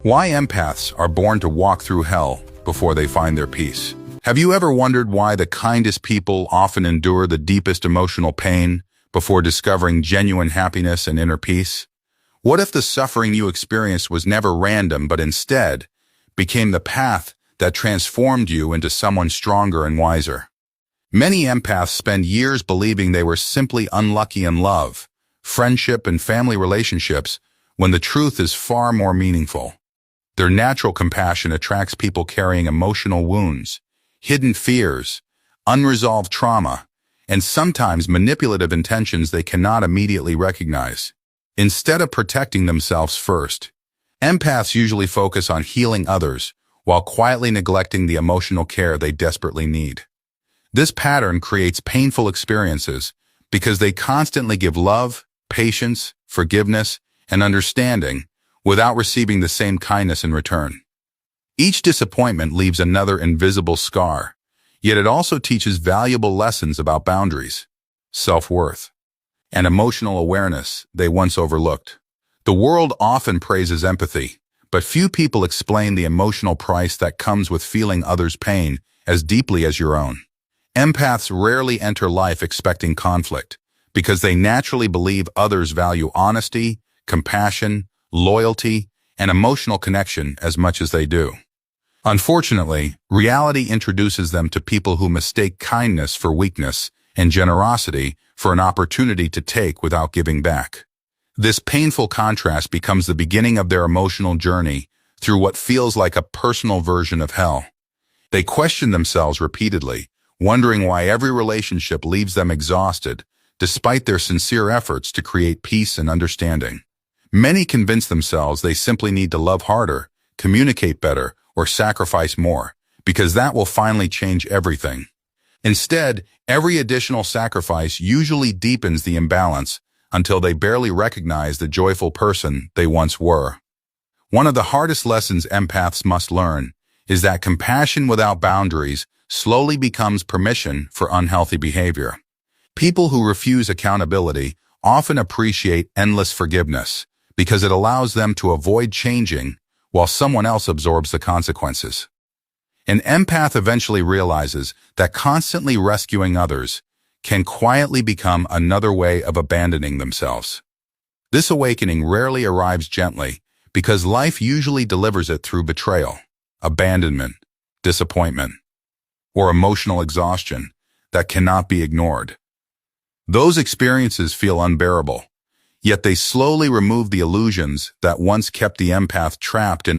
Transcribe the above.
Why empaths are born to walk through hell before they find their peace. Have you ever wondered why the kindest people often endure the deepest emotional pain before discovering genuine happiness and inner peace? What if the suffering you experienced was never random but instead became the path that transformed you into someone stronger and wiser? Many empaths spend years believing they were simply unlucky in love, friendship, and family relationships when the truth is far more meaningful. Their natural compassion attracts people carrying emotional wounds, hidden fears, unresolved trauma, and sometimes manipulative intentions they cannot immediately recognize. Instead of protecting themselves first, empaths usually focus on healing others while quietly neglecting the emotional care they desperately need. This pattern creates painful experiences because they constantly give love, patience, forgiveness, and understanding without receiving the same kindness in return. Each disappointment leaves another invisible scar, yet it also teaches valuable lessons about boundaries, self-worth, and emotional awareness they once overlooked. The world often praises empathy, but few people explain the emotional price that comes with feeling others' pain as deeply as your own. Empaths rarely enter life expecting conflict because they naturally believe others value honesty, compassion, loyalty, and emotional connection as much as they do. Unfortunately, reality introduces them to people who mistake kindness for weakness and generosity for an opportunity to take without giving back. This painful contrast becomes the beginning of their emotional journey through what feels like a personal version of hell. They question themselves repeatedly, wondering why every relationship leaves them exhausted, despite their sincere efforts to create peace and understanding. Many convince themselves they simply need to love harder, communicate better, or sacrifice more, because that will finally change everything. Instead, every additional sacrifice usually deepens the imbalance until they barely recognize the joyful person they once were. One of the hardest lessons empaths must learn is that compassion without boundaries slowly becomes permission for unhealthy behavior. People who refuse accountability often appreciate endless forgiveness because it allows them to avoid changing while someone else absorbs the consequences. An empath eventually realizes that constantly rescuing others can quietly become another way of abandoning themselves. This awakening rarely arrives gently because life usually delivers it through betrayal, abandonment, disappointment, or emotional exhaustion that cannot be ignored. Those experiences feel unbearable, yet they slowly remove the illusions that once kept the empath trapped in